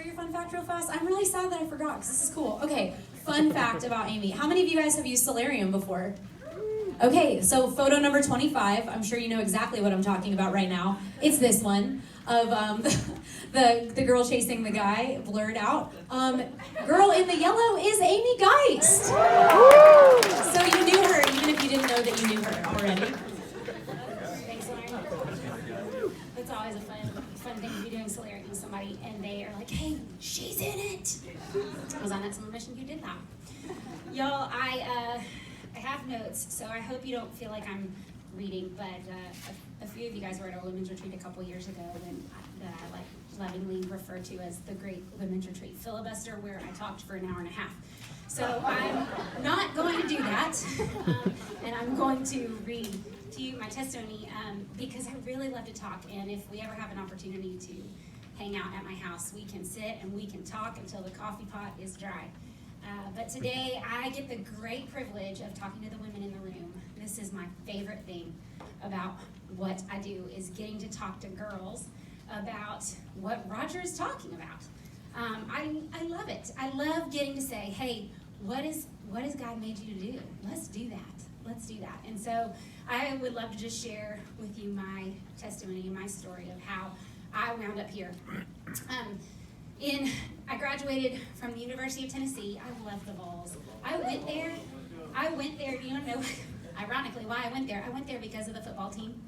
your fun fact real fast? I'm really sad that I forgot because this is cool. Okay, fun fact about Amy. How many of you guys have used Solarium before? Okay, so photo number 25. I'm sure you know exactly what I'm talking about right now. It's this one of the girl chasing the guy, blurred out. Girl in the yellow is Amy Geist. So you knew her, even if you didn't know that you knew her already. Thanks, Lauren. It's always a fun thing to be doing Solarium with somebody, and they are like, hey, she's in it. I was on that summer mission who did that. Y'all, I have notes, so I hope you don't feel like I'm reading, but a few of you guys were at our women's retreat a couple years ago that I like lovingly refer to as the Great Women's Retreat Filibuster, where I talked for an hour and a half. So I'm not going to do that, and I'm going to read to you my testimony because I really love to talk, and if we ever have an opportunity to hang out at my house, we can sit and we can talk until the coffee pot is dry. But today I get the great privilege of talking to the women in the room. This is my favorite thing about what I do, is getting to talk to girls about what Roger is talking about. I love it. I love getting to say, hey, what is God made you to do? Let's do that. Let's do that. And so I would love to just share with you my testimony and my story of how I wound up here. I graduated from the University of Tennessee. I love the Vols. I went there, do you want to know, ironically, why I went there? I went there because of the football team.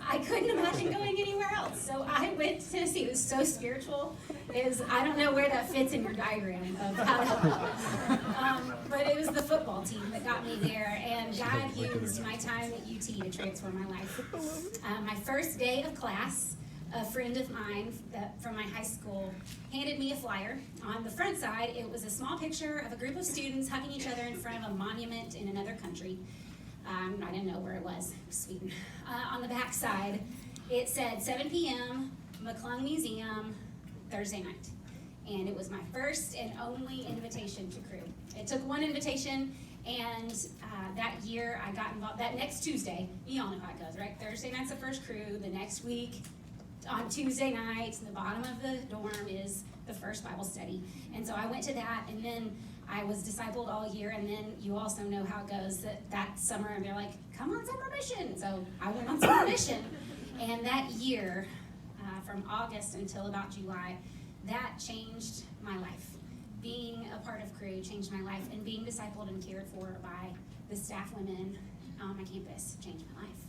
I couldn't imagine going anywhere else. So I went to Tennessee. It was so spiritual. I don't know where that fits in your diagram of how but it was the football team that got me there, and God used my time at UT to transform my life. My first day of class, a friend of mine from my high school handed me a flyer. On the front side, it was a small picture of a group of students hugging each other in front of a monument in another country. I didn't know where it was, Sweden. On the back side, it said 7 p.m., McClung Museum, Thursday night. And it was my first and only invitation to Crew. It took one invitation, and that year I got involved. That next Tuesday, you all know how it goes, right? Thursday night's the first Crew. The next week, on Tuesday nights, the bottom of the dorm is the first Bible study. And so I went to that, and then I was discipled all year, and then you also know how it goes, that summer, and they're like, come on summer mission. So I went on summer mission. And that year, from August until about July, that changed my life. Being a part of Crew changed my life, and being discipled and cared for by the staff women on my campus changed my life.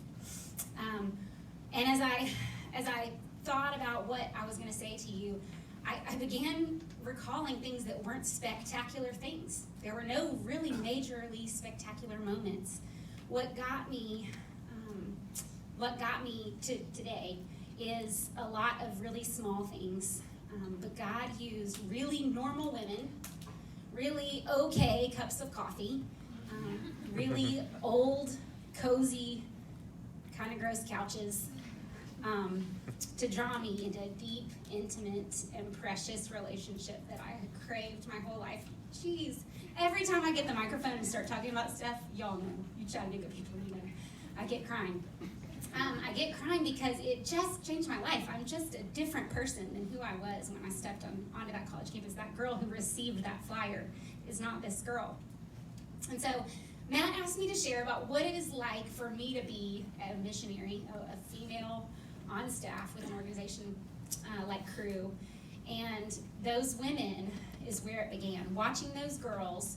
And as I thought about what I was going to say to you, I began recalling things that weren't spectacular things. There were no really majorly spectacular moments. What got me to today is a lot of really small things. But God used really normal women, really okay cups of coffee, really old, cozy, kind of gross couches, to draw me into a deep, intimate, and precious relationship that I had craved my whole life. Jeez, every time I get the microphone and start talking about stuff, y'all know, you Chattanooga people, you know, I get crying. I get crying because it just changed my life. I'm just a different person than who I was when I stepped onto that college campus. That girl who received that flyer is not this girl. And so Matt asked me to share about what it is like for me to be a missionary, a female on staff with an organization like Crew. And those women is where it began. Watching those girls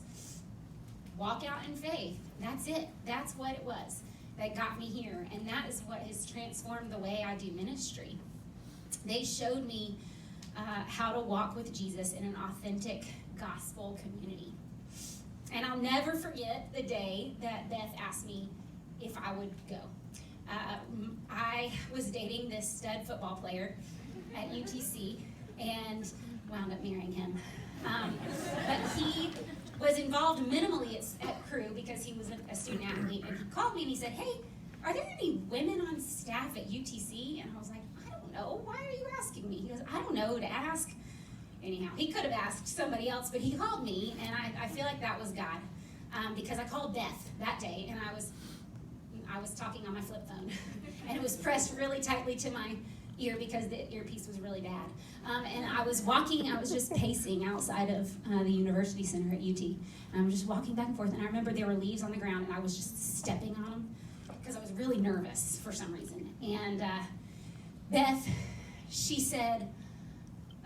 walk out in faith. That's it. That's what it was that got me here. And that is what has transformed the way I do ministry. They showed me how to walk with Jesus in an authentic gospel community. And I'll never forget the day that Beth asked me if I would go. I was dating this stud football player at UTC and wound up marrying him. But he was involved minimally at Crew because he was a student athlete. And he called me and he said, hey, are there any women on staff at UTC? And I was like, I don't know. Why are you asking me? He goes, I don't know to ask. Anyhow, he could have asked somebody else, but he called me, and I feel like that was God. Because I called Beth that day, and I was talking on my flip phone, and it was pressed really tightly to my ear because the earpiece was really bad. And I was just pacing outside of the University Center at UT. And I was just walking back and forth, and I remember there were leaves on the ground, and I was just stepping on them because I was really nervous for some reason. And Beth, she said,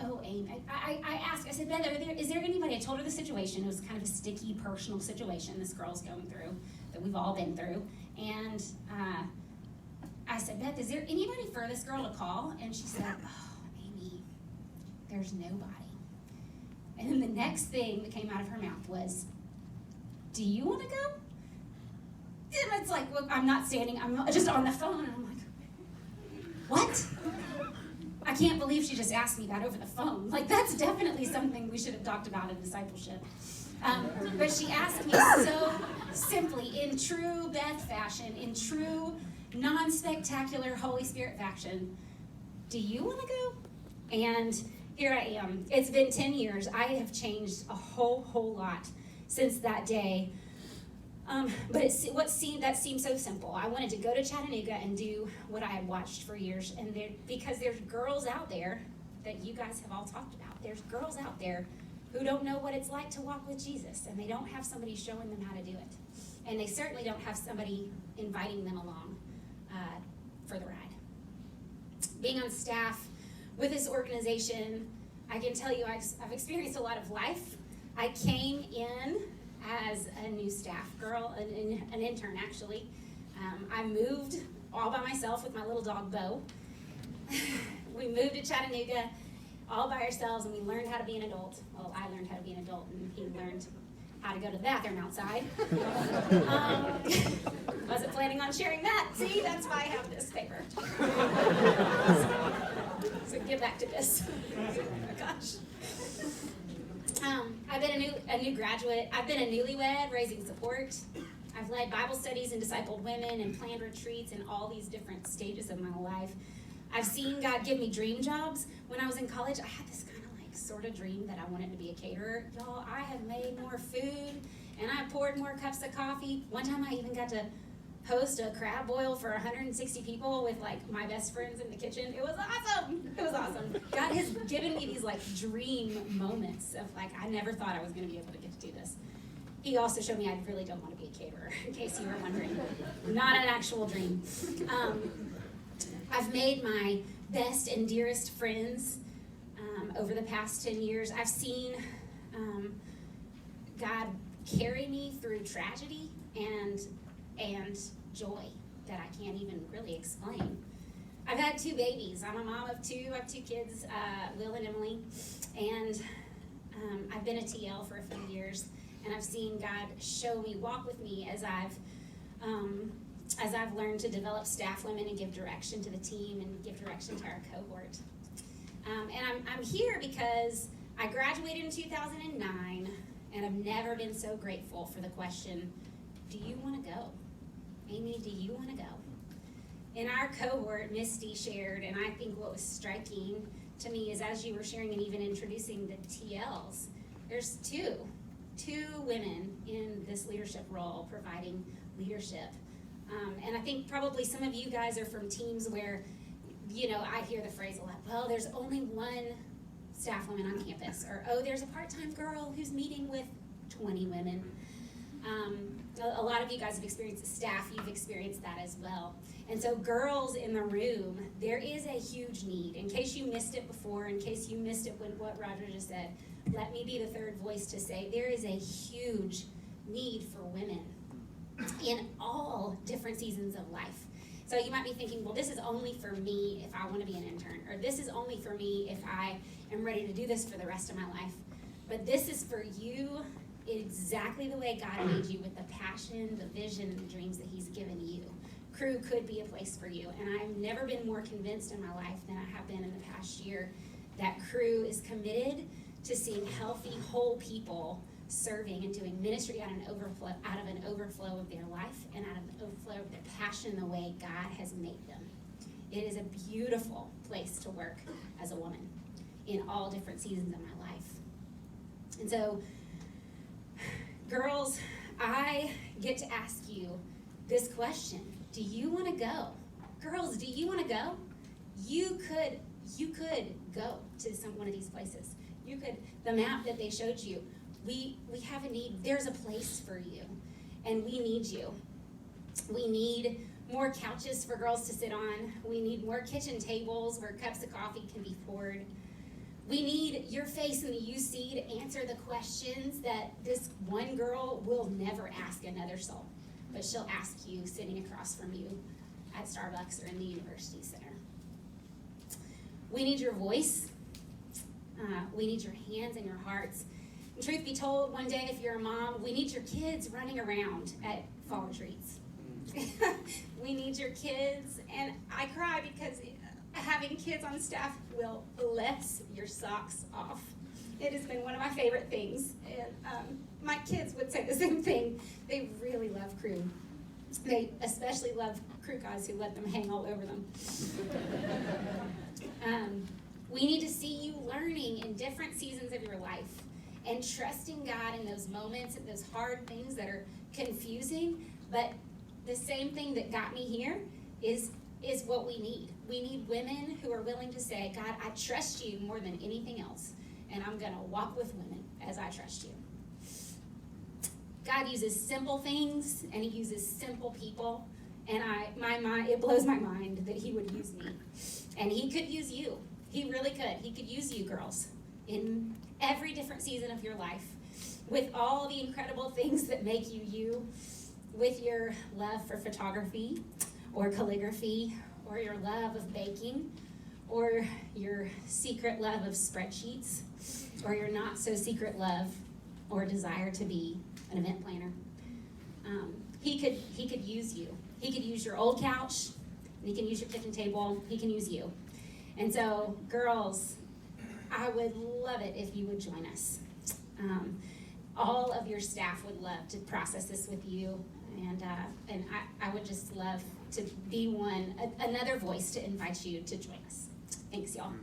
oh, Amy, I asked, I said, Beth, is there anybody, I told her the situation. It was kind of a sticky, personal situation this girl's going through, that we've all been through. And I said, Beth, is there anybody for this girl to call? And she said, oh, Amy, there's nobody. And then the next thing that came out of her mouth was, do you want to go? And it's like, well, I'm not standing, I'm just on the phone, and I'm like, what? I can't believe she just asked me that over the phone. Like, that's definitely something we should have talked about in discipleship. But she asked me so simply, in true Beth fashion, in true non-spectacular Holy Spirit fashion, do you want to go? And here I am. It's been 10 years. I have changed a whole lot since that day. But that seemed so simple. I wanted to go to Chattanooga and do what I had watched for years. And because there's girls out there that you guys have all talked about. There's girls out there who don't know what it's like to walk with Jesus, and they don't have somebody showing them how to do it. And they certainly don't have somebody inviting them along for the ride. Being on staff with this organization, I can tell you I've experienced a lot of life. I came in as a new staff girl, an intern actually. I moved all by myself with my little dog, Bo. We moved to Chattanooga all by ourselves, and we learned how to be an adult. Well, I learned how to be an adult, and he learned how to go to the bathroom outside. Wasn't planning on sharing that. See, that's why I have this paper. So get back to this. Oh gosh. I've been a new graduate. I've been a newlywed, raising support. I've led Bible studies and discipled women and planned retreats in all these different stages of my life. I've seen God give me dream jobs. When I was in college, I had this kind of like sort of dream that I wanted to be a caterer. Y'all, I have made more food and I poured more cups of coffee. One time I even got to host a crab boil for 160 people with like my best friends in the kitchen. It was awesome. It was awesome. God has given me these like dream moments of like, I never thought I was going to be able to get to do this. He also showed me I really don't want to be a caterer, in case you were wondering. Not an actual dream. I've made my best and dearest friends over the past 10 years. I've seen God carry me through tragedy and joy that I can't even really explain. I've had 2 babies. I'm a mom of 2. I have 2 kids, Will and Emily. And I've been a TL for a few years. And I've seen God show me, walk with me as I've learned to develop staff women and give direction to the team and give direction to our cohort. And I'm here because I graduated in 2009, and I've never been so grateful for the question, do you want to go? Amy, do you want to go? In our cohort, Misty shared, and I think what was striking to me is as you were sharing and even introducing the TLs, there's two women in this leadership role providing leadership. And I think probably some of you guys are from teams where, you know, I hear the phrase a lot, well, there's only one staff woman on campus, or, oh, there's a part-time girl who's meeting with 20 women. A lot of you guys have experienced staff, you've experienced that as well. And so girls in the room, there is a huge need. In case you missed it before, in case you missed it when what Roger just said, let me be the third voice to say there is a huge need for women in all different seasons of life. So you might be thinking, well, this is only for me if I want to be an intern, or this is only for me if I am ready to do this for the rest of my life. But this is for you exactly the way God made you, with the passion, the vision, and the dreams that he's given you. Crew could be a place for you. And I've never been more convinced in my life than I have been in the past year that Crew is committed to seeing healthy, whole people serving and doing ministry out of an overflow of their life and out of an overflow of their passion the way God has made them. It is a beautiful place to work as a woman in all different seasons of my life. And so, girls, I get to ask you this question. Do you want to go? Girls, do you want to go? you could go to one of these places. You could, the map that they showed you, we have a need. There's a place for you, and we need you. We need more couches for girls to sit on. We need more kitchen tables where cups of coffee can be poured. We need your face in the UC to answer the questions that this one girl will never ask another soul, but she'll ask you sitting across from you at Starbucks or in the University Center. We need your voice. We need your hands and your hearts. And truth be told, one day if you're a mom, we need your kids running around at fall retreats. We need your kids, and I cry because having kids on staff will bless your socks off. It has been one of my favorite things, and my kids would say the same thing. They really love crew. They especially love crew guys who let them hang all over them. We need to see you learning in different seasons of your life and trusting God in those moments and those hard things that are confusing, but the same thing that got me here is what we need. We need women who are willing to say, God, I trust you more than anything else, and I'm going to walk with women as I trust you. God uses simple things, and he uses simple people, and it blows my mind that he would use me. And he could use you. He really could. He could use you, girls, in every different season of your life, with all the incredible things that make you you, with your love for photography or calligraphy, or your love of baking, or your secret love of spreadsheets, or your not so secret love or desire to be an event planner. He could use you. He could use your old couch, and he can use your kitchen table. He can use you. And so, girls, I would love it if you would join us. All of your staff would love to process this with you, and I would just love to be another voice to invite you to join us. Thanks, y'all.